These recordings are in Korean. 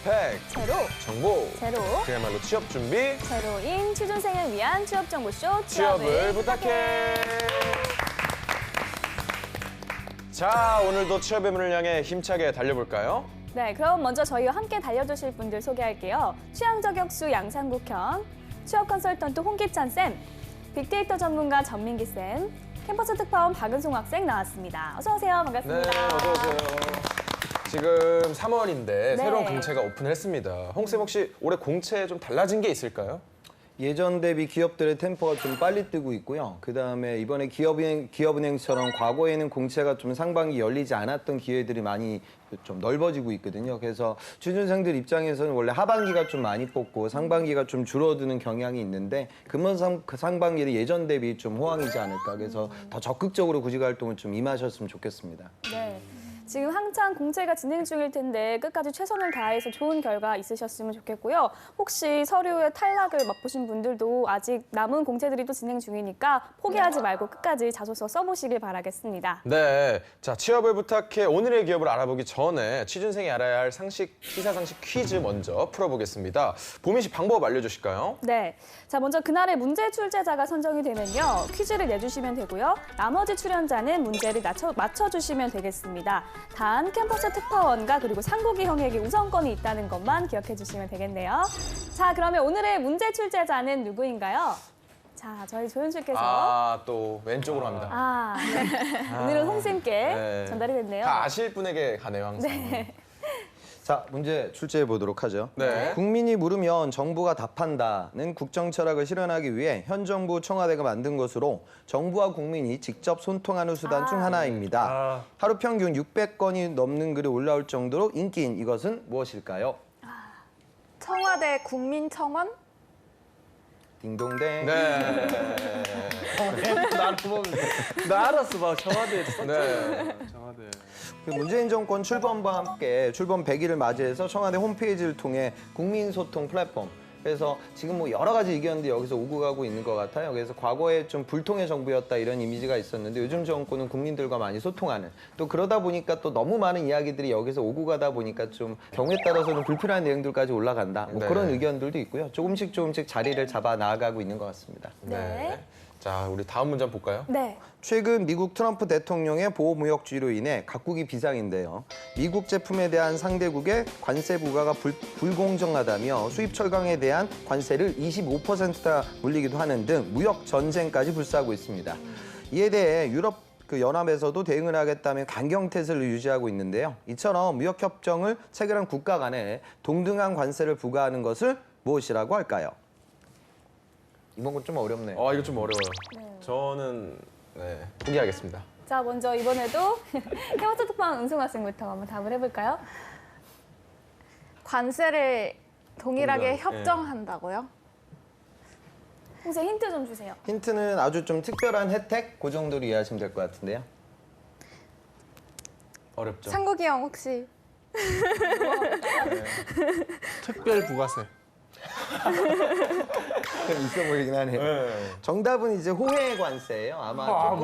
스펙, 제로, 정보, 제로, 그야말로 취업 준비, 제로인 취준생을 위한 취업정보쇼 취업을 부탁해. 자, 오늘도 취업의 문을 향해 힘차게 달려볼까요? 네, 그럼 먼저 저희와 함께 달려주실 분들 소개할게요. 취향 저격수 양상국형, 취업 컨설턴트 홍기찬 쌤, 빅데이터 전문가 전민기 쌤, 캠퍼스 특파원 박은송 학생 나왔습니다. 어서 오세요. 반갑습니다. 네, 어서 오세요. 지금 3월인데 새로운 공채가 오픈을 했습니다. 홍쌤 혹시 올해 공채 좀 달라진 게 있을까요? 예전 대비 기업들의 템포가 좀 빨리 뜨고 있고요. 그다음에 이번에 기업은행처럼 과거에는 공채가 좀 상반기 열리지 않았던 기회들이 많이 좀 넓어지고 있거든요. 그래서 취준생들 입장에서는 원래 하반기가 좀 많이 뽑고 상반기가 좀 줄어드는 경향이 있는데 그 상반기는 예전 대비 좀 호황이지 않을까. 그래서 더 적극적으로 구직 활동을 좀 임하셨으면 좋겠습니다. 네. 지금 한창 공채가 진행 중일 텐데 끝까지 최선을 다해서 좋은 결과 있으셨으면 좋겠고요. 혹시 서류에 탈락을 맛보신 분들도 아직 남은 공채들이 또 진행 중이니까 포기하지 말고 끝까지 자소서 써보시길 바라겠습니다. 네, 자 취업을 부탁해 오늘의 기업을 알아보기 전에 취준생이 알아야 할 시사 상식 퀴즈 먼저 풀어보겠습니다. 보민 씨 방법 알려주실까요? 네. 자, 먼저 그날의 문제 출제자가 선정이 되면요. 퀴즈를 내주시면 되고요. 나머지 출연자는 문제를 맞춰주시면 되겠습니다. 단 캠퍼스 특파원과 그리고 상국이 형에게 우선권이 있다는 것만 기억해 주시면 되겠네요. 자, 그러면 오늘의 문제 출제자는 누구인가요? 자, 저희 조연출께서 또 왼쪽으로 갑니다. 네. 오늘은 홍쌤께 네. 전달이 됐네요. 다 아실 분에게 가네요, 항상. 네. 자, 문제 출제해 보도록 하죠. 네. 국민이 물으면 정부가 답한다는 국정 철학을 실현하기 위해 현 정부 청와대가 만든 것으로 정부와 국민이 직접 소통하는 수단 중 하나입니다. 하루 평균 600건이 넘는 글이 올라올 정도로 인기인 이것은 무엇일까요? 청와대 국민청원? 딩동댕. 네. 나 알았어, 봐. 청와대에 네. 청와대. 그 문재인 정권 출범과 함께 출범 100일을 맞이해서 청와대 홈페이지를 통해 국민소통 플랫폼. 그래서 지금 뭐 여러 가지 의견들이 여기서 오고 가고 있는 것 같아요. 그래서 과거에 좀 불통의 정부였다 이런 이미지가 있었는데 요즘 정권은 국민들과 많이 소통하는 또 그러다 보니까 또 너무 많은 이야기들이 여기서 오고 가다 보니까 좀 경우에 따라서는 불필요한 내용들까지 올라간다. 뭐 네. 그런 의견들도 있고요. 조금씩 자리를 잡아 나아가고 있는 것 같습니다. 네. 자, 우리 다음 문제 한번 볼까요? 네. 최근 미국 트럼프 대통령의 보호무역주의로 인해 각국이 비상인데요. 미국 제품에 대한 상대국의 관세 부과가 불공정하다며 수입 철강에 대한 관세를 25%나 물리기도 하는 등 무역 전쟁까지 불사하고 있습니다. 이에 대해 유럽 연합에서도 대응을 하겠다며 강경태세를 유지하고 있는데요. 이처럼 무역협정을 체결한 국가 간에 동등한 관세를 부과하는 것을 무엇이라고 할까요? 이번 건 좀 어렵네요. 이거 좀 어려워요. 저는 포기하겠습니다. 자, 먼저 이번에도 캠퍼스 특파원 은송 학생부터 한번 답을 해볼까요? 관세를 동일하게 동일하게, 협정한다고요? 홍쌤 힌트 좀 주세요. 힌트는 아주 좀 특별한 혜택? 그 정도로 이해하시면 될 것 같은데요. 어렵죠. 상국이 형 혹시 특별 부가세. 좀 있어 보이긴 하네요. 네. 정답은 이제 호혜 관세예요. 아마 조금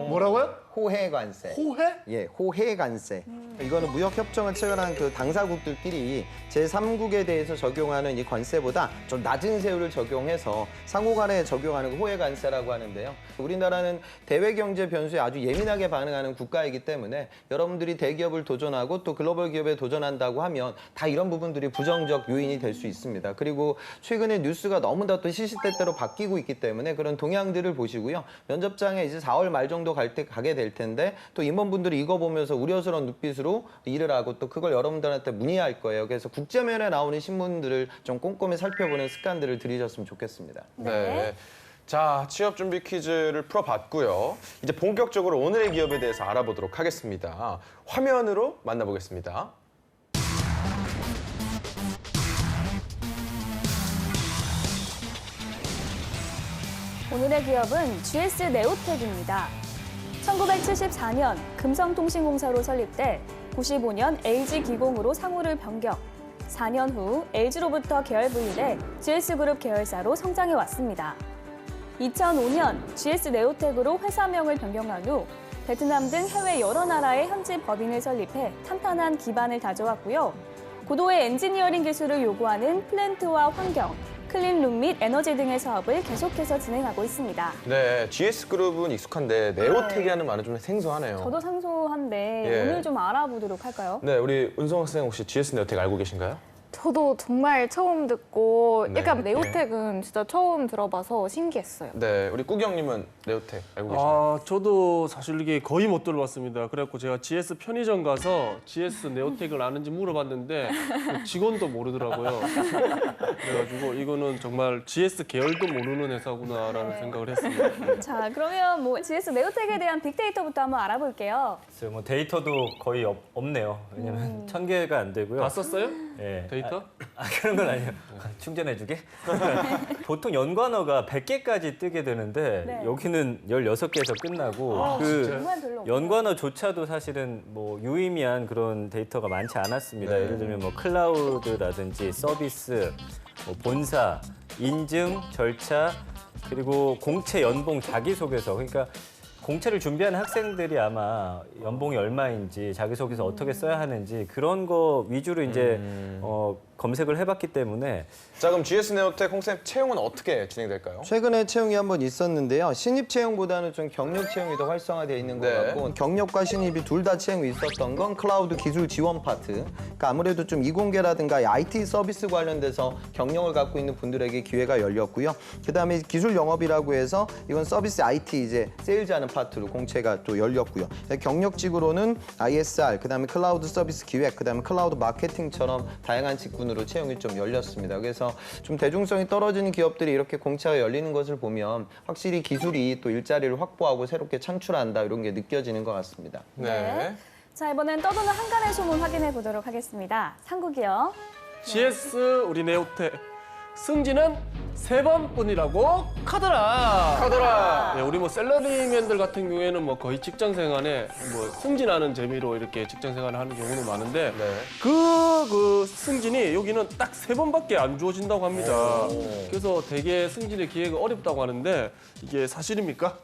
뭐라고요? 호혜 관세. 호해? 예, 호혜 관세. 이거는 무역 협정을 체결한 그 당사국들끼리 제3국에 대해서 적용하는 이 관세보다 좀 낮은 세율을 적용해서 상호 간에 적용하는 그 호혜 관세라고 하는데요. 우리나라는 대외 경제 변수에 아주 예민하게 반응하는 국가이기 때문에 여러분들이 대기업을 도전하고 또 글로벌 기업에 도전한다고 하면 다 이런 부분들이 부정적 요인이 될 수 있습니다. 그리고 최근에 뉴스가 너무나 또 시시때때로 바뀌고 있기 때문에 그런 동향들을 보시고요. 면접장에 이제 4월 말 정도 가게 될 텐데 또 임원분들이 이거 보면서 우려스러운 눈빛으로 일을 하고 또 그걸 여러분들한테 문의할 거예요. 그래서 국제면에 나오는 신문들을 좀 꼼꼼히 살펴보는 습관들을 들이셨으면 좋겠습니다. 네. 자, 취업 준비 퀴즈를 풀어봤고요. 이제 본격적으로 오늘의 기업에 대해서 알아보도록 하겠습니다. 화면으로 만나보겠습니다. 오늘의 기업은 GS 네오텍입니다. 1974년 금성통신공사로 설립돼 95년 LG기공으로 상호를 변경, 4년 후 LG로부터 계열 분리돼 GS그룹 계열사로 성장해 왔습니다. 2005년 GS 네오텍으로 회사명을 변경한 후 베트남 등 해외 여러 나라의 현지 법인을 설립해 탄탄한 기반을 다져왔고요. 고도의 엔지니어링 기술을 요구하는 플랜트와 환경, 클린룸 및 에너지 등의 사업을 계속해서 진행하고 있습니다. 네, GS그룹은 익숙한데 네오텍이 하는 말은 좀 생소하네요. 저도 생소한데 예. 오늘 좀 알아보도록 할까요? 네, 우리 은성 학생 혹시 GS 네오텍 알고 계신가요? 저도 정말 처음 듣고 네. 약간 네오텍은 진짜 처음 들어봐서 신기했어요. 네, 우리 꾸경님은 네오텍 알고 계신가요? 저도 사실 이게 거의 못 들어봤습니다. 그래갖고 제가 GS 편의점 가서 GS 네오텍을 아는지 물어봤는데 그 직원도 모르더라고요. 그래가지고 이거는 정말 GS 계열도 모르는 회사구나라는 생각을 했습니다. 자, 그러면 뭐 GS 네오텍에 대한 빅데이터부터 한번 알아볼게요. 글쎄요, 뭐 데이터도 거의 없네요. 왜냐면 1000개가 안 되고요. 다 썼어요? 예. 데이터? 그런 건 아니에요. 충전해주게? 보통 연관어가 100개까지 뜨게 되는데 네. 여기는 16개에서 끝나고 정말 별로 없어요. 연관어조차도 사실은 뭐 유의미한 그런 데이터가 많지 않았습니다. 예를 들면 뭐 클라우드라든지 서비스, 뭐 본사, 인증, 절차, 그리고 공채, 연봉, 자기소개서. 그러니까 공채를 준비하는 학생들이 아마 연봉이 얼마인지 자기소개서 어떻게 써야 하는지 그런 거 위주로 이제 검색을 해봤기 때문에 자, 그럼 GS 네오텍 홍쌤 채용은 어떻게 진행될까요? 최근에 채용이 한번 있었는데요. 신입 채용보다는 좀 경력 채용이 더 활성화되어 있는 것 네. 같고 경력과 신입이 둘 다 채용이 있었던 건 클라우드 기술 지원 파트. 그러니까 아무래도 좀 이공계라든가 IT 서비스 관련돼서 경력을 갖고 있는 분들에게 기회가 열렸고요. 그다음에 기술 영업이라고 해서 이건 서비스 IT 이제 세일즈하는 파트로 공채가 또 열렸고요. 경력직으로는 ISR, 그다음에 클라우드 서비스 기획, 그다음에 클라우드 마케팅처럼 다양한 직군으로 채용이 좀 열렸습니다. 그래서 좀 대중성이 떨어지는 기업들이 이렇게 공채가 열리는 것을 보면 확실히 기술이 또 일자리를 확보하고 새롭게 창출한다 이런 게 느껴지는 것 같습니다. 네. 자, 이번엔 떠도는 한간의 소문 확인해 보도록 하겠습니다. 상국이요. GS 우리 네오텍 승진은 3번뿐이라고 카더라. 카더라. 네, 우리 뭐 셀러리맨들 같은 경우에는 뭐 거의 직장 생활에 뭐 승진하는 재미로 이렇게 직장 생활을 하는 경우는 많은데 네. 그 승진이 여기는 딱 3번밖에 안 주어진다고 합니다. 그래서 되게 승진의 기회가 어렵다고 하는데 이게 사실입니까?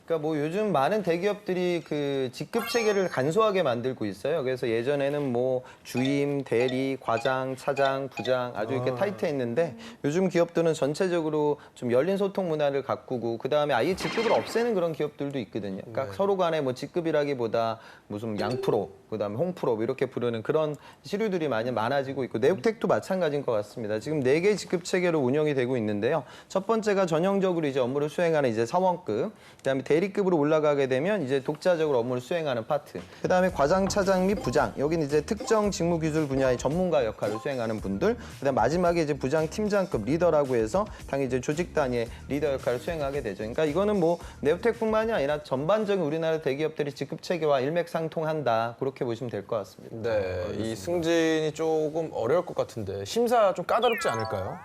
그러니까 뭐 요즘 많은 대기업들이 그 직급 체계를 간소하게 만들고 있어요. 그래서 예전에는 뭐 주임, 대리, 과장, 차장, 부장 아주 이렇게 타이트했는데 요즘 기업들은 전체적으로 좀 열린 소통 문화를 가꾸고 그 다음에 아예 직급을 없애는 그런 기업들도 있거든요. 그러니까 서로 간에 뭐 직급이라기보다 무슨 양프로, 그 다음에 홍프로 이렇게 부르는 그런 시류들이 많이 많아지고 있고 네오텍도 마찬가지인 것 같습니다. 지금 4개의 직급 체계로 운영이 되고 있는데요. 첫 번째가 전형적으로 이제 업무를 수행하는 이제 사원급, 그다음에 대리급으로 올라가게 되면 이제 독자적으로 업무를 수행하는 파트. 그다음에 과장, 차장 및 부장. 여기는 이제 특정 직무 기술 분야의 전문가 역할을 수행하는 분들. 그다음 마지막에 이제 부장, 팀장급 리더라고 해서 당연히 이제 조직 단위의 리더 역할을 수행하게 되죠. 그러니까 이거는 뭐 네오텍뿐만이 아니라 전반적인 우리나라 대기업들이 직급 체계와 일맥상통한다. 그렇게 보시면 될 것 같습니다. 네, 이 승진이 조금 어려울 것 같은데 심사 좀 까다롭지 않을까요?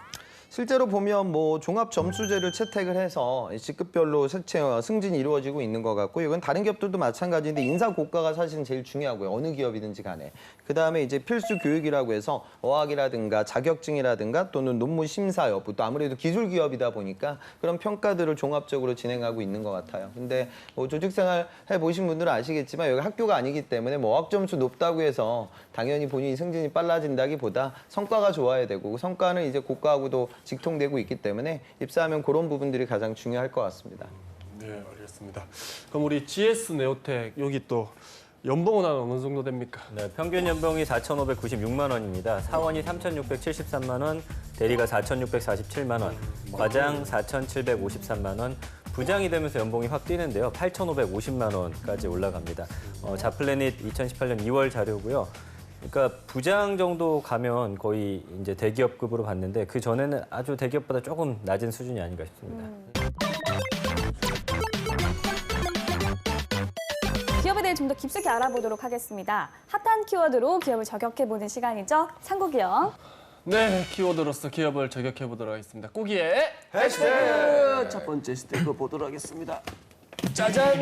실제로 보면 뭐 종합 점수제를 채택을 해서 직급별로 승진이 이루어지고 있는 것 같고 이건 다른 기업들도 마찬가지인데 인사 고과가 사실은 제일 중요하고요. 어느 기업이든지 간에. 그다음에 이제 필수 교육이라고 해서 어학이라든가 자격증이라든가 또는 논문 심사 여부 또 아무래도 기술 기업이다 보니까 그런 평가들을 종합적으로 진행하고 있는 것 같아요. 근데 뭐 조직생활 해보신 분들은 아시겠지만 여기 학교가 아니기 때문에 뭐 어학 점수 높다고 해서 당연히 본인이 승진이 빨라진다기보다 성과가 좋아야 되고 성과는 이제 고과하고도 직통되고 있기 때문에 입사하면 그런 부분들이 가장 중요할 것 같습니다. 네, 알겠습니다. 그럼 우리 GS 네오텍 여기 또 연봉은 어느 정도 됩니까? 네, 평균 연봉이 4,596만 원입니다. 사원이 3,673만 원, 대리가 4,647만 원, 과장 4,753만 원, 부장이 되면서 연봉이 확 뛰는데요. 8,550만 원까지 올라갑니다. 자플래닛 2018년 2월 자료고요. 그러니까 부장 정도 가면 거의 이제 대기업급으로 봤는데 그 전에는 아주 대기업보다 조금 낮은 수준이 아닌가 싶습니다. 기업에 대해 좀 더 깊숙이 알아보도록 하겠습니다. 핫한 키워드로 기업을 저격해보는 시간이죠. 상국이요. 네, 키워드로서 기업을 저격해보도록 하겠습니다. 꾸기의 해시태그 첫 번째 해시태그 보도록 하겠습니다. 짜잔!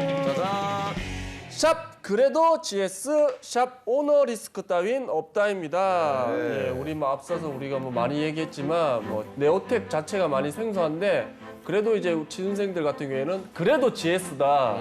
샵 그래도 GS 샵 오너 리스크 따윈 없다입니다. 예, 우리 뭐 앞서서 우리가 뭐 많이 얘기했지만 뭐 네오텍 자체가 많이 생소한데 그래도 이제 취준생들 같은 경우에는 그래도 GS다,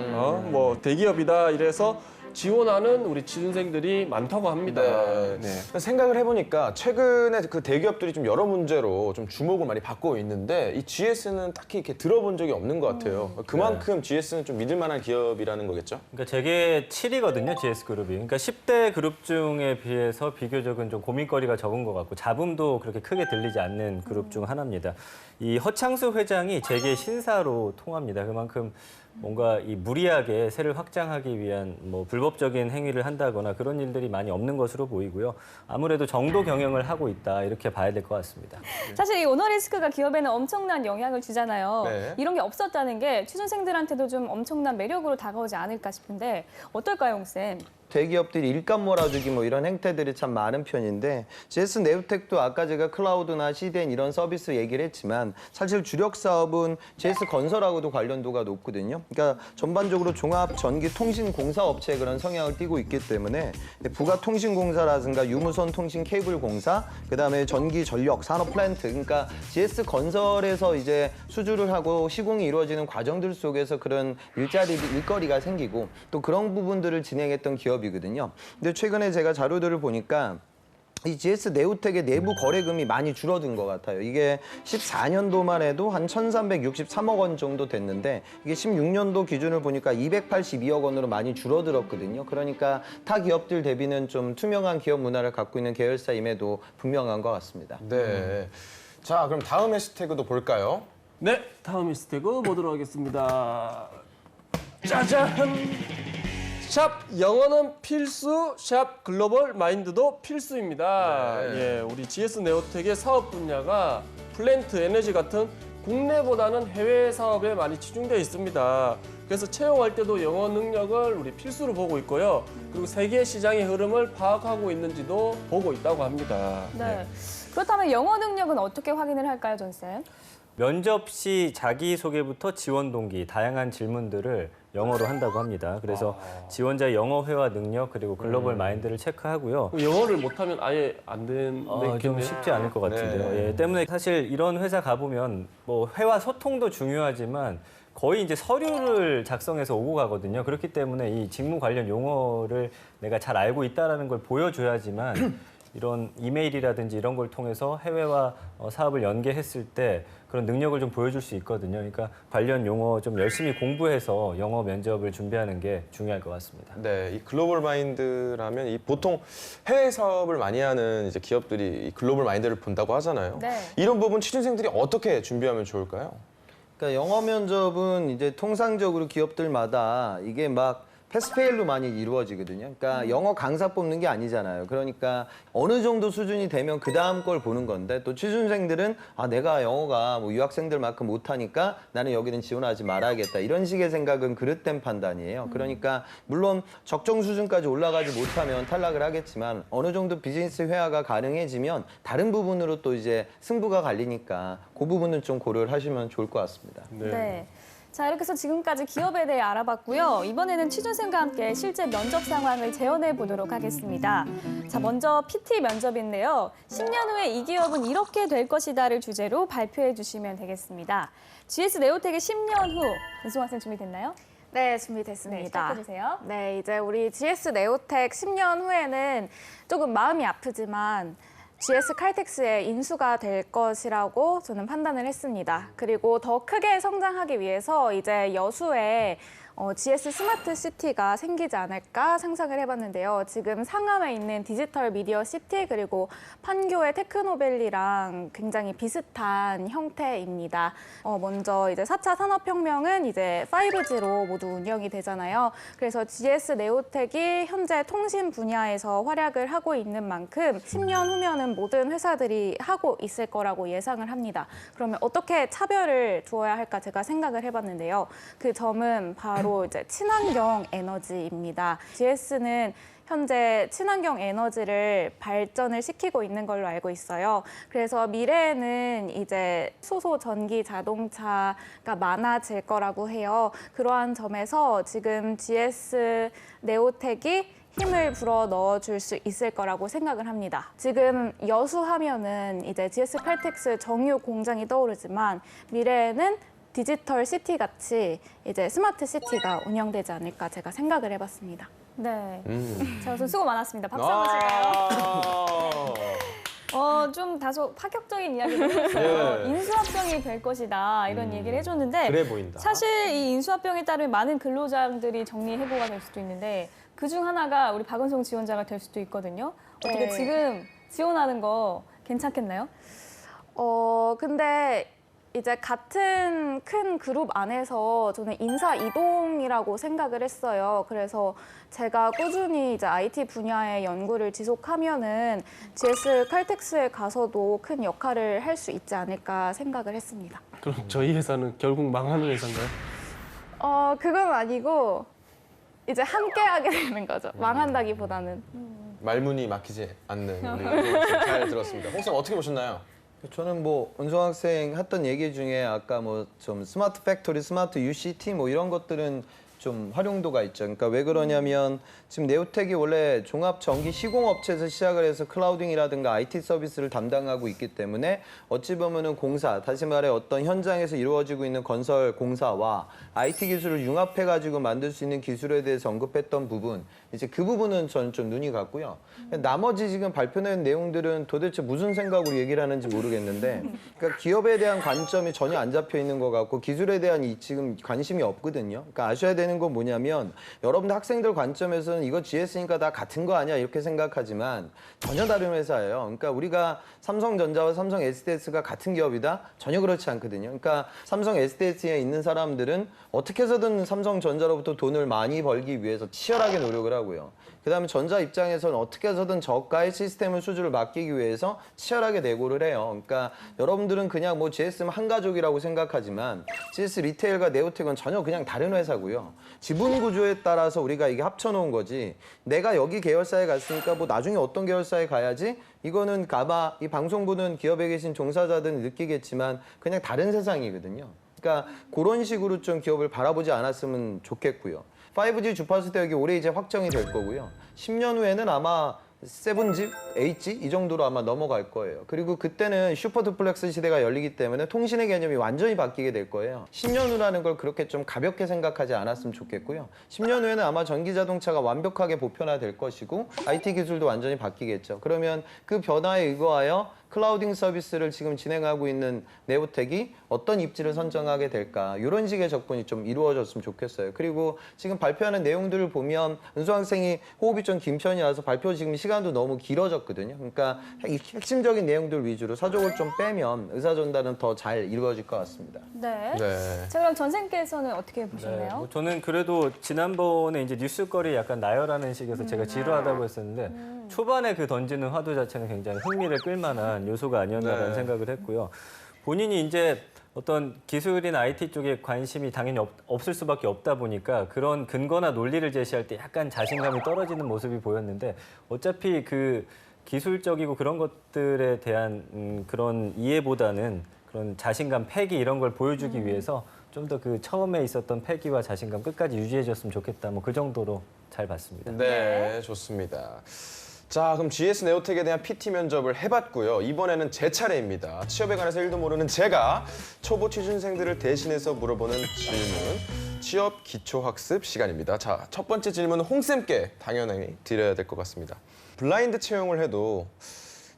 뭐 대기업이다 이래서 지원하는 우리 취준생들이 많다고 합니다. 네. 생각을 해보니까 최근에 그 대기업들이 좀 여러 문제로 좀 주목을 많이 받고 있는데 이 GS는 딱히 이렇게 들어본 적이 없는 것 같아요. 그만큼 GS는 좀 믿을 만한 기업이라는 거겠죠? 그러니까 제게 7이거든요, GS그룹이. 그러니까 10대 그룹 중에 비해서 비교적은 좀 고민거리가 적은 것 같고 잡음도 그렇게 크게 들리지 않는 그룹 중 하나입니다. 이 허창수 회장이 재계 신사로 통합니다. 그만큼 뭔가 이 무리하게 세를 확장하기 위한 뭐 불법적인 행위를 한다거나 그런 일들이 많이 없는 것으로 보이고요. 아무래도 정도 경영을 하고 있다 이렇게 봐야 될 것 같습니다. 사실 이 오너리스크가 기업에는 엄청난 영향을 주잖아요. 네. 이런 게 없었다는 게 취준생들한테도 좀 엄청난 매력으로 다가오지 않을까 싶은데 어떨까요, 홍쌤? 대기업들이 일감 몰아주기 뭐 이런 행태들이 참 많은 편인데 GS 네오텍도 아까 제가 클라우드나 CDN 이런 서비스 얘기를 했지만 사실 주력 사업은 GS 건설하고도 관련도가 높거든요. 그러니까 전반적으로 종합 전기 통신 공사 업체의 그런 성향을 띠고 있기 때문에 부가 통신공사라든가 유무선 통신 케이블 공사, 그다음에 전기 전력 산업 플랜트, 그러니까 GS 건설에서 이제 수주를 하고 시공이 이루어지는 과정들 속에서 그런 일거리가 생기고 또 그런 부분들을 진행했던 기업이거든요. 근데 최근에 제가 자료들을 보니까 이 GS 네오텍의 내부 거래금이 많이 줄어든 것 같아요. 이게 14년도만 해도 한 1,363억 원 정도 됐는데 이게 16년도 기준을 보니까 282억 원으로 많이 줄어들었거든요. 그러니까 타 기업들 대비는 좀 투명한 기업 문화를 갖고 있는 계열사임에도 분명한 것 같습니다. 네. 자, 그럼 다음 해시태그도 볼까요? 네, 다음 해시태그 보도록 하겠습니다. 짜잔! 샵 영어는 필수, 샵 글로벌 마인드도 필수입니다. 네. 예, 우리 GS 네오텍의 사업 분야가 플랜트, 에너지 같은 국내보다는 해외 사업에 많이 치중되어 있습니다. 그래서 채용할 때도 영어 능력을 우리 필수로 보고 있고요. 그리고 세계 시장의 흐름을 파악하고 있는지도 보고 있다고 합니다. 네. 그렇다면 영어 능력은 어떻게 확인을 할까요, 존쌤? 면접 시 자기소개부터 지원 동기, 다양한 질문들을 영어로 한다고 합니다. 그래서 지원자의 영어 회화 능력 그리고 글로벌 마인드를 체크하고요. 영어를 못하면 아예 안 되는 좀 쉽지 않을 것 같은데요. 네. 예, 때문에 사실 이런 회사 가보면 뭐 회화 소통도 중요하지만 거의 이제 서류를 작성해서 오고 가거든요. 그렇기 때문에 이 직무 관련 용어를 내가 잘 알고 있다는 걸 보여줘야지만 이런 이메일이라든지 이런 걸 통해서 해외와 사업을 연계했을 때 그런 능력을 좀 보여줄 수 있거든요. 그러니까 관련 용어 좀 열심히 공부해서 영어 면접을 준비하는 게 중요할 것 같습니다. 네, 이 글로벌 마인드라면 이 보통 해외 사업을 많이 하는 이제 기업들이 이 글로벌 마인드를 본다고 하잖아요. 네. 이런 부분 취준생들이 어떻게 준비하면 좋을까요? 그러니까 영어 면접은 이제 통상적으로 기업들마다 이게 막 패스페일로 많이 이루어지거든요. 그러니까 영어 강사 뽑는 게 아니잖아요. 그러니까 어느 정도 수준이 되면 그 다음 걸 보는 건데 또 취준생들은 아 내가 영어가 뭐 유학생들만큼 못하니까 나는 여기는 지원하지 말아야겠다. 이런 식의 생각은 그릇된 판단이에요. 그러니까 물론 적정 수준까지 올라가지 못하면 탈락을 하겠지만 어느 정도 비즈니스 회화가 가능해지면 다른 부분으로 또 이제 승부가 갈리니까 그 부분은 좀 고려를 하시면 좋을 것 같습니다. 네. 자, 이렇게 해서 지금까지 기업에 대해 알아봤고요. 이번에는 취준생과 함께 실제 면접 상황을 재현해 보도록 하겠습니다. 자, 먼저 PT 면접인데요. 10년 후에 이 기업은 이렇게 될 것이다를 주제로 발표해 주시면 되겠습니다. GS 네오텍의 10년 후, 은송 학생 준비됐나요? 네, 네, 준비됐습니다. 시작해 주세요. 네, 이제 우리 GS 네오텍 10년 후에는 조금 마음이 아프지만 GS 칼텍스의 인수가 될 것이라고 저는 판단을 했습니다. 그리고 더 크게 성장하기 위해서 이제 여수에 GS 스마트 시티가 생기지 않을까 상상을 해봤는데요. 지금 상암에 있는 디지털 미디어 시티 그리고 판교의 테크노밸리랑 굉장히 비슷한 형태입니다. 먼저 이제 4차 산업혁명은 이제 5G로 모두 운영이 되잖아요. 그래서 GS 네오텍이 현재 통신 분야에서 활약을 하고 있는 만큼 10년 후면은 모든 회사들이 하고 있을 거라고 예상을 합니다. 그러면 어떻게 차별을 두어야 할까 제가 생각을 해봤는데요. 그 점은 바로 이제 친환경 에너지입니다. GS는 현재 친환경 에너지를 발전을 시키고 있는 걸로 알고 있어요. 그래서 미래에는 이제 수소 전기 자동차가 많아질 거라고 해요. 그러한 점에서 지금 GS 네오텍이 힘을 불어 넣어줄 수 있을 거라고 생각을 합니다. 지금 여수 하면은 이제 GS 칼텍스 정유 공장이 떠오르지만 미래에는 디지털 시티 같이 이제 스마트 시티가 운영되지 않을까 제가 생각을 해봤습니다. 네. 자, 우선 수고 많았습니다. 박수 한번 칠까요? 좀 다소 파격적인 이야기를 했어요. 예. 인수합병이 될 것이다 이런 얘기를 해줬는데 그래 보인다. 사실 이 인수합병에 따른 많은 근로자들이 정리해고가 될 수도 있는데 그중 하나가 우리 박은성 지원자가 될 수도 있거든요. 어떻게 네. 지금 지원하는 거 괜찮겠나요? 근데 이제 같은 큰 그룹 안에서 저는 인사 이동이라고 생각을 했어요. 그래서 제가 꾸준히 이제 IT 분야의 연구를 지속하면은 GS 칼텍스에 가서도 큰 역할을 할 수 있지 않을까 생각을 했습니다. 그럼 저희 회사는 결국 망하는 회사인가요? 그건 아니고 이제 함께 하게 되는 거죠. 망한다기보다는. 말문이 막히지 않는 우리 잘 들었습니다. 홍 쌤 어떻게 보셨나요? 저는 뭐 은성 학생 했던 얘기 중에 아까 뭐 좀 스마트 팩토리, 스마트 UCT 뭐 이런 것들은 좀 활용도가 있죠. 그러니까 왜 그러냐면 지금 네오텍이 원래 종합 전기 시공업체에서 시작을 해서 클라우딩이라든가 IT 서비스를 담당하고 있기 때문에 어찌 보면은 공사, 다시 말해 어떤 현장에서 이루어지고 있는 건설 공사와 IT 기술을 융합해 가지고 만들 수 있는 기술에 대해서 언급했던 부분, 이제 그 부분은 저는 좀 눈이 갔고요. 나머지 지금 발표된 내용들은 도대체 무슨 생각으로 얘기를 하는지 모르겠는데, 그러니까 기업에 대한 관점이 전혀 안 잡혀 있는 것 같고 기술에 대한 지금 관심이 없거든요. 그러니까 아셔야 되는 건 뭐냐면 여러분들 학생들 관점에서는 이거 GS니까 다 같은 거 아니야 이렇게 생각하지만 전혀 다른 회사예요. 그러니까 우리가 삼성전자와 삼성 SDS가 같은 기업이다? 전혀 그렇지 않거든요. 그러니까 삼성 SDS에 있는 사람들은 어떻게 해서든 삼성전자로부터 돈을 많이 벌기 위해서 치열하게 노력을 하고요. 그다음에 전자 입장에서는 어떻게 해서든 저가의 시스템을 수주를 맡기기 위해서 치열하게 내고를 해요. 그러니까 여러분들은 그냥 뭐 GS는 한 가족이라고 생각하지만 GS 리테일과 네오텍은 전혀 그냥 다른 회사고요. 지분 구조에 따라서 우리가 이게 합쳐놓은 거지. 내가 여기 계열사에 갔으니까 뭐 나중에 어떤 계열사에 가야지? 이거는 아마 이 방송 보는 기업에 계신 종사자들은 느끼겠지만 그냥 다른 세상이거든요. 그러니까 그런 식으로 좀 기업을 바라보지 않았으면 좋겠고요. 5G 주파수 대역이 올해 이제 확정이 될 거고요. 10년 후에는 아마 7G, 8G 이 정도로 아마 넘어갈 거예요. 그리고 그때는 슈퍼 듀플렉스 시대가 열리기 때문에 통신의 개념이 완전히 바뀌게 될 거예요. 10년 후라는 걸 그렇게 좀 가볍게 생각하지 않았으면 좋겠고요. 10년 후에는 아마 전기 자동차가 완벽하게 보편화될 것이고 IT 기술도 완전히 바뀌겠죠. 그러면 그 변화에 의거하여 클라우딩 서비스를 지금 진행하고 있는 네오텍이 어떤 입지를 선정하게 될까 이런 식의 접근이 좀 이루어졌으면 좋겠어요. 그리고 지금 발표하는 내용들을 보면 은수 학생이 호흡이 좀 긴 편이라서 발표 지금 시간도 너무 길어졌거든요. 그러니까 핵심적인 내용들 위주로 사족을 좀 빼면 의사 전달은 더 잘 이루어질 것 같습니다. 네. 네. 자, 그럼 전생께서는 어떻게 보셨나요? 뭐 저는 그래도 지난번에 이제 뉴스거리 약간 나열하는 식에서 제가 지루하다고 했었는데 초반에 그 던지는 화두 자체는 굉장히 흥미를 끌만한 요소가 아니었나라는 네. 생각을 했고요. 본인이 이제 어떤 기술이나 IT 쪽에 관심이 당연히 없을 수밖에 없다 보니까 그런 근거나 논리를 제시할 때 약간 자신감이 떨어지는 모습이 보였는데 어차피 그 기술적이고 그런 것들에 대한 그런 이해보다는 그런 자신감, 패기 이런 걸 보여주기 위해서 좀 더 그 처음에 있었던 패기와 자신감 끝까지 유지해줬으면 좋겠다. 뭐 그 정도로 잘 봤습니다. 네, 좋습니다. 자, 그럼 GS 네오텍에 대한 PT 면접을 해봤고요. 이번에는 제 차례입니다. 취업에 관해서 1도 모르는 제가 초보 취준생들을 대신해서 물어보는 질문, 취업 기초학습 시간입니다. 자, 첫 번째 질문은 홍쌤께 당연히 드려야 될 것 같습니다. 블라인드 채용을 해도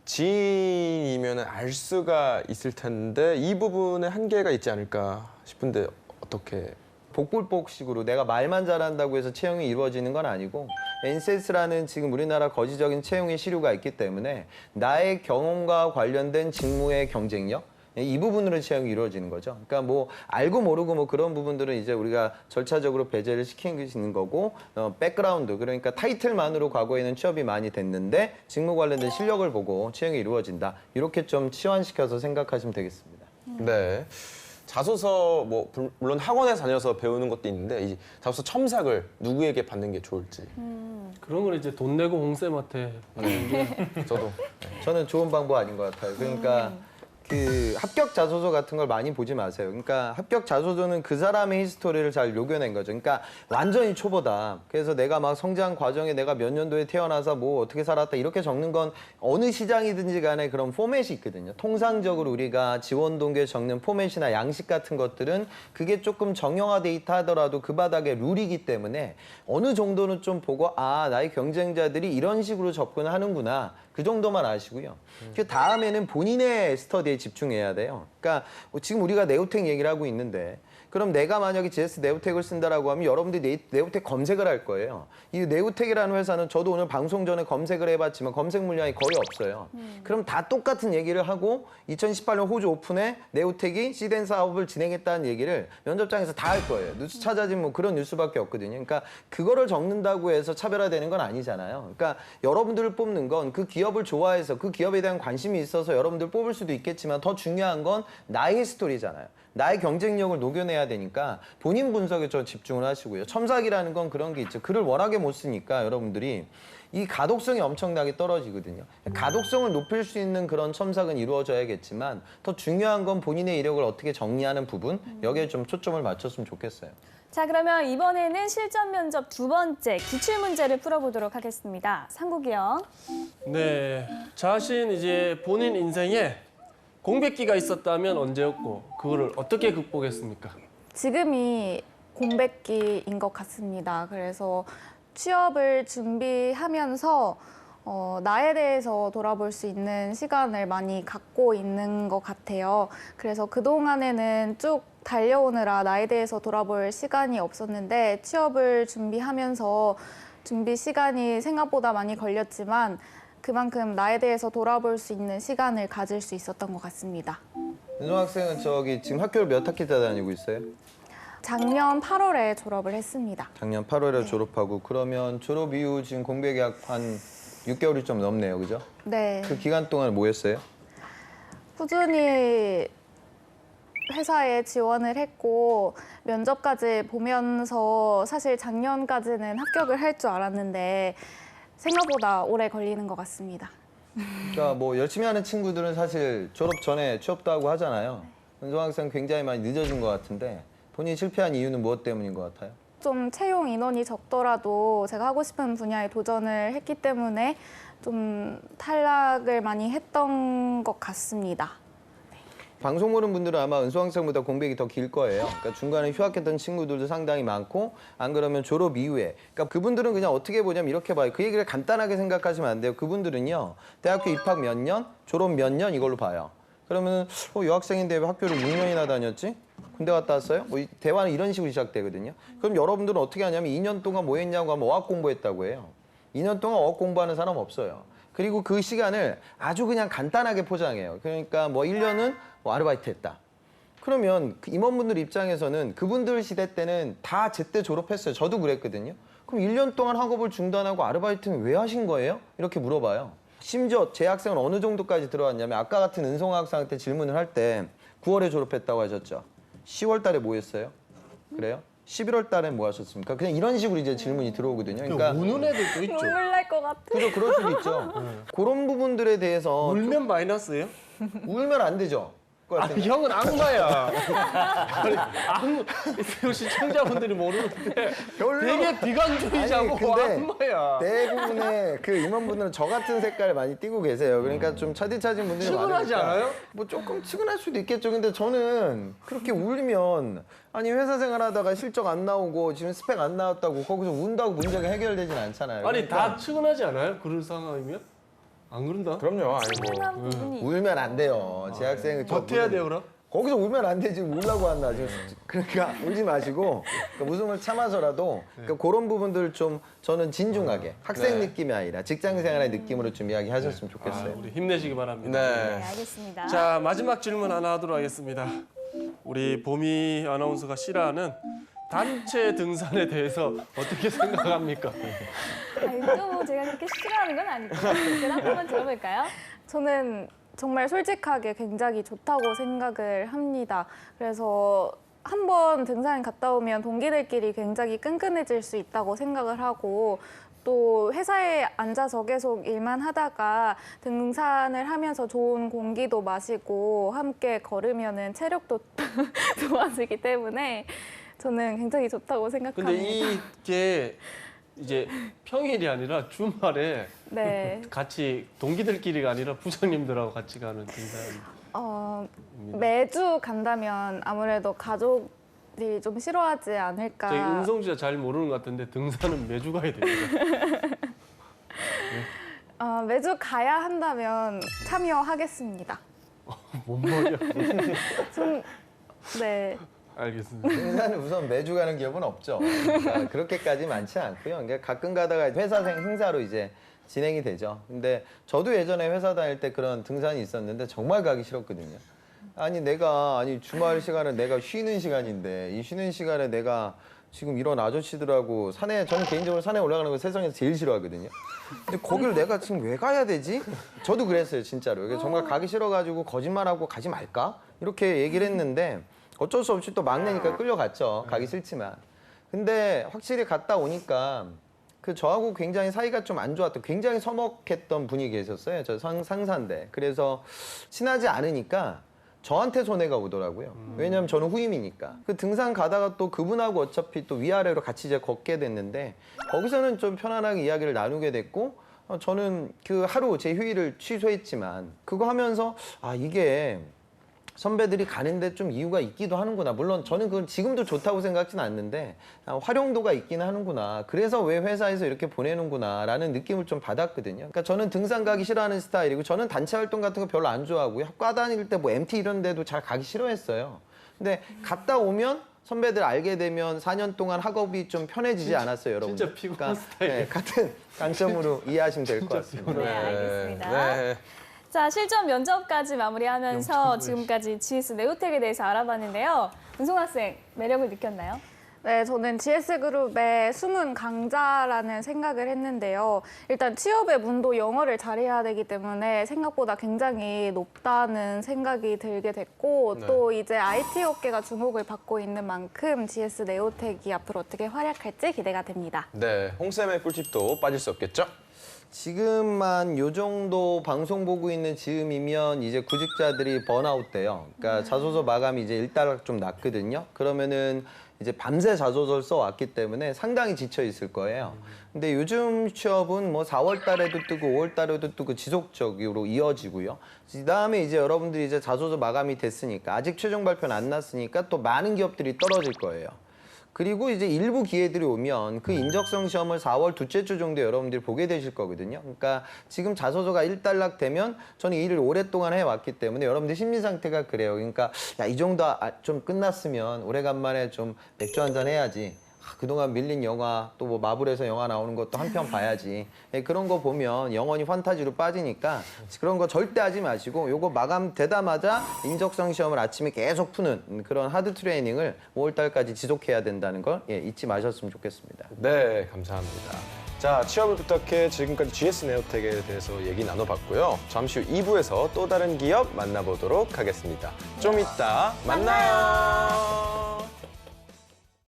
지인이면 알 수가 있을 텐데 이 부분에 한계가 있지 않을까 싶은데 어떻게... 복불복식으로 내가 말만 잘한다고 해서 채용이 이루어지는 건 아니고 NCS라는 지금 우리나라 거시적인 채용의 시류가 있기 때문에 나의 경험과 관련된 직무의 경쟁력 이 부분으로 채용이 이루어지는 거죠. 그러니까 뭐 알고 모르고 뭐 그런 부분들은 이제 우리가 절차적으로 배제를 시키는 거고 백그라운드 그러니까 타이틀만으로 과거에는 취업이 많이 됐는데 직무 관련된 실력을 보고 채용이 이루어진다. 이렇게 좀 치환시켜서 생각하시면 되겠습니다. 네. 자소서 뭐 물론 학원에 다녀서 배우는 것도 있는데 이 자소서 첨삭을 누구에게 받는 게 좋을지. 그런 걸 이제 돈 내고 홍쌤한테 받는 게 저도. 저는 좋은 방법 아닌 것 같아요. 그러니까 그 합격 자소서 같은 걸 많이 보지 마세요. 그러니까 합격 자소서는 그 사람의 히스토리를 잘 녹여낸 거죠. 그러니까 완전히 초보다. 그래서 내가 막 성장 과정에 내가 몇 년도에 태어나서 뭐 어떻게 살았다 이렇게 적는 건 어느 시장이든지 간에 그런 포맷이 있거든요. 통상적으로 우리가 지원 동기에 적는 포맷이나 양식 같은 것들은 그게 조금 정형화돼 있다 하더라도 그 바닥에 룰이기 때문에 어느 정도는 좀 보고 아, 나의 경쟁자들이 이런 식으로 접근을 하는구나. 그 정도만 아시고요. 그 다음에는 본인의 스터디에 집중해야 돼요. 그러니까 지금 우리가 네오텍 얘기를 하고 있는데 그럼 내가 만약에 GS 네오텍을 쓴다라고 하면 여러분들이 네오텍 검색을 할 거예요. 이 네오텍이라는 회사는 저도 오늘 방송 전에 검색을 해봤지만 검색 물량이 거의 없어요. 그럼 다 똑같은 얘기를 하고 2018년 호주 오픈에 네오텍이 시덴 사업을 진행했다는 얘기를 면접장에서 다 할 거예요. 뉴스 찾아지면 뭐 그런 뉴스밖에 없거든요. 그러니까 그거를 적는다고 해서 차별화되는 건 아니잖아요. 그러니까 여러분들을 뽑는 건 그 기업을 좋아해서 그 기업에 대한 관심이 있어서 여러분들 뽑을 수도 있겠지만 더 중요한 건 나의 스토리잖아요. 나의 경쟁력을 녹여내야 되니까 본인 분석에 좀 집중을 하시고요. 첨삭이라는 건 그런 게 있죠. 글을 워낙에 못 쓰니까 여러분들이 이 가독성이 엄청나게 떨어지거든요. 가독성을 높일 수 있는 그런 첨삭은 이루어져야겠지만 더 중요한 건 본인의 이력을 어떻게 정리하는 부분, 여기에 좀 초점을 맞췄으면 좋겠어요. 자, 그러면 이번에는 실전 면접 두 번째 기출 문제를 풀어보도록 하겠습니다. 상국이 형. 네, 자신 이제 본인 인생에 공백기가 있었다면 언제였고 그거를 어떻게 극복했습니까? 지금이 공백기인 것 같습니다. 그래서 취업을 준비하면서 나에 대해서 돌아볼 수 있는 시간을 많이 갖고 있는 것 같아요. 그래서 그동안에는 쭉 달려오느라 나에 대해서 돌아볼 시간이 없었는데 취업을 준비하면서 준비 시간이 생각보다 많이 걸렸지만 그만큼 나에 대해서 돌아볼 수 있는 시간을 가질 수 있었던 것 같습니다. 윤성 학생은 저기 지금 학교를 몇 학기 때 다니고 있어요? 작년 8월에 졸업을 했습니다. 작년 8월에 졸업하고 그러면 졸업 이후 지금 공백이 한 6개월이 좀 넘네요, 그죠? 네. 그 기간 동안 뭐 했어요? 꾸준히 회사에 지원을 했고 면접까지 보면서 사실 작년까지는 합격을 할 줄 알았는데 생각보다 오래 걸리는 것 같습니다. 그러니까 뭐 열심히 하는 친구들은 사실 졸업 전에 취업도 하고 하잖아요. 윤성 학생 굉장히 많이 늦어진 것 같은데 본인이 실패한 이유는 무엇 때문인 것 같아요? 좀 채용 인원이 적더라도 제가 하고 싶은 분야에 도전을 했기 때문에 좀 탈락을 많이 했던 것 같습니다. 방송 보는 분들은 아마 은수 학생보다 공백이 더 길 거예요. 그러니까 중간에 휴학했던 친구들도 상당히 많고 안 그러면 졸업 이후에 그러니까 그분들은 그냥 어떻게 보냐면 이렇게 봐요. 그 얘기를 간단하게 생각하시면 안 돼요. 그분들은요. 대학교 입학 몇 년, 졸업 몇 년 이걸로 봐요. 그러면 여학생인데 왜 학교를 6년이나 다녔지? 군대 갔다 왔어요? 뭐 대화는 이런 식으로 시작되거든요. 그럼 여러분들은 어떻게 하냐면 2년 동안 뭐 했냐고 하면 어학 공부했다고 해요. 2년 동안 어학 공부하는 사람 없어요. 그리고 그 시간을 아주 그냥 간단하게 포장해요. 그러니까 뭐 1년은 뭐 아르바이트 했다. 그러면 그 임원분들 입장에서는 그분들 시대 때는 다 제때 졸업했어요. 저도 그랬거든요. 그럼 1년 동안 학업을 중단하고 아르바이트는 왜 하신 거예요? 이렇게 물어봐요. 심지어 제 학생은 어느 정도까지 들어왔냐면 아까 같은 은송 학생한테 질문을 할 때 9월에 졸업했다고 하셨죠. 10월 달에 뭐 했어요? 그래요? 11월 달에 뭐 하셨습니까? 그냥 이런 식으로 이제 질문이 들어오거든요. 그러니까 우는 애들도 있죠. 눈물 날 것 같아. 그죠, 그럴 수도 있죠. 그런 부분들에 대해서 울면 마이너스예요? 울면 안 되죠. 아니, 형은 악마야. 아니, 혹시 시청자분들이 모르는데 별로. 되게 비관주의자고 근데 악마야. 대부분의 그 임원분들은 저 같은 색깔 많이 띠고 계세요. 그러니까 좀 차디차진 분들이 측은하지 많으니까. 않아요? 뭐 조금 측은할 수도 있겠죠. 근데 저는 그렇게 울면 아니 회사 생활하다가 실적 안 나오고 지금 스펙 안 나왔다고 거기서 운다고 문제가 해결되진 않잖아요. 아니, 그러니까 다 측은하지 않아요? 그런 상황이면? 안 그런다? 그럼요. 아니 뭐 충분한 부분이 울면 안 돼요. 제 학생은 저 버텨야 돼요, 그럼? 거기서 울면 안 돼. 지금 울라고 한다. 지금. 그러니까 울지 마시고 그러니까 웃음을 참아서라도 그러니까 그런 부분들 좀 저는 진중하게 학생 네. 느낌이 아니라 직장 생활의 느낌으로 좀 이야기하셨으면 좋겠어요. 우리 힘내시기 바랍니다. 네, 네. 알겠습니다. 자, 마지막 질문 하나 하도록 하겠습니다. 우리 보미 아나운서가 싫어하는 단체 등산에 대해서 어떻게 생각합니까? 아니, 또 제가 그렇게 싫어하는 건 아니고 대답 한번 들어볼까요? 저는 정말 솔직하게 굉장히 좋다고 생각을 합니다. 그래서 한번 등산 갔다 오면 동기들끼리 굉장히 끈끈해질 수 있다고 생각을 하고 또 회사에 앉아서 계속 일만 하다가 등산을 하면서 좋은 공기도 마시고 함께 걸으면은 체력도 좋아지기 때문에 저는 굉장히 좋다고 생각합니다. 근데 이게 이제 평일이 아니라 주말에 네. 같이 동기들끼리가 아니라 부장님들하고 같이 가는 등산. 매주 간다면 아무래도 가족이 좀 싫어하지 않을까. 저희 은성 씨가 잘 모르는 것 같은데 등산은 매주 가야 됩니다. 매주 가야 한다면 참여하겠습니다. 뭔 말이야? 네. 알겠습니다. 등산은 우선 매주 가는 기업은 없죠. 그러니까 그렇게까지 많지 않고요. 그러니까 가끔 가다가 회사생 행사로 이제 진행이 되죠. 근데 저도 예전에 회사 다닐 때 그런 등산이 있었는데 정말 가기 싫었거든요. 아니 주말 시간은 내가 쉬는 시간인데 이 쉬는 시간에 내가 지금 이런 아저씨들하고 저는 개인적으로 산에 올라가는 거 세상에서 제일 싫어하거든요. 근데 거기를 내가 지금 왜 가야 되지? 저도 그랬어요, 진짜로. 이게 정말 가기 싫어가지고 거짓말하고 가지 말까? 이렇게 얘기를 했는데 어쩔 수 없이 또 막내니까 끌려갔죠. 가기 싫지만. 근데 확실히 갔다 오니까 저하고 굉장히 사이가 좀 안 좋았던, 굉장히 서먹했던 분이 계셨어요. 저 상사인데. 그래서 친하지 않으니까 저한테 손해가 오더라고요. 왜냐면 저는 후임이니까. 그 등산 가다가 또 그분하고 어차피 또 위아래로 같이 이제 걷게 됐는데 거기서는 좀 편안하게 이야기를 나누게 됐고 저는 그 하루 제 휴일을 취소했지만 그거 하면서 이게 선배들이 가는데 좀 이유가 있기도 하는구나. 물론 저는 그건 지금도 좋다고 생각지는 않는데 활용도가 있기는 하는구나. 그래서 왜 회사에서 이렇게 보내는구나 라는 느낌을 좀 받았거든요. 그러니까 저는 등산 가기 싫어하는 스타일이고 저는 단체 활동 같은 거 별로 안 좋아하고요. 학과 다닐 때 뭐 MT 이런 데도 잘 가기 싫어했어요. 근데 갔다 오면 선배들 알게 되면 4년 동안 학업이 좀 편해지지 않았어요, 여러분. 진짜 피곤한 스타일이에요. 네, 같은 강점으로 이해하시면 될 것 같습니다. 네, 알겠습니다. 네. 자, 실전 면접까지 마무리하면서 지금까지 GS 네오텍에 대해서 알아봤는데요. 은송 학생, 매력을 느꼈나요? 네, 저는 GS그룹의 숨은 강자라는 생각을 했는데요. 일단 취업의 문도 영어를 잘해야 되기 때문에 생각보다 굉장히 높다는 생각이 들게 됐고 네. 또 이제 IT 업계가 주목을 받고 있는 만큼 GS 네오텍이 앞으로 어떻게 활약할지 기대가 됩니다. 네, 홍쌤의 꿀팁도 빠질 수 없겠죠? 지금만 요 정도 방송 보고 있는 즈음이면 이제 구직자들이 번아웃 돼요. 그러니까 자소서 마감이 이제 일단락 좀 났거든요. 그러면은 이제 밤새 자소서를 써왔기 때문에 상당히 지쳐 있을 거예요. 근데 요즘 취업은 뭐 4월 달에도 뜨고 5월 달에도 뜨고 지속적으로 이어지고요. 그다음에 이제 여러분들이 이제 자소서 마감이 됐으니까 아직 최종 발표는 안 났으니까 또 많은 기업들이 떨어질 거예요. 그리고 이제 일부 기회들이 오면 그 인적성 시험을 4월 둘째 주 정도에 여러분들이 보게 되실 거거든요. 그러니까 지금 자소서가 일단락 되면 저는 이 일을 오랫동안 해왔기 때문에 여러분들 심리 상태가 그래요. 그러니까 이 정도 좀 끝났으면 오래간만에 좀 맥주 한잔 해야지. 그동안 밀린 영화 또 뭐 마블에서 영화 나오는 것도 한 편 봐야지. 그런 거 보면 영원히 판타지로 빠지니까 그런 거 절대 하지 마시고 요거 마감되자마자 인적성 시험을 아침에 계속 푸는 그런 하드 트레이닝을 5월 달까지 지속해야 된다는 걸 잊지 마셨으면 좋겠습니다. 네, 감사합니다. 자, 취업을 부탁해 지금까지 GS 네오텍에 대해서 얘기 나눠봤고요. 잠시 후 2부에서 또 다른 기업 만나보도록 하겠습니다. 좀 이따 만나요.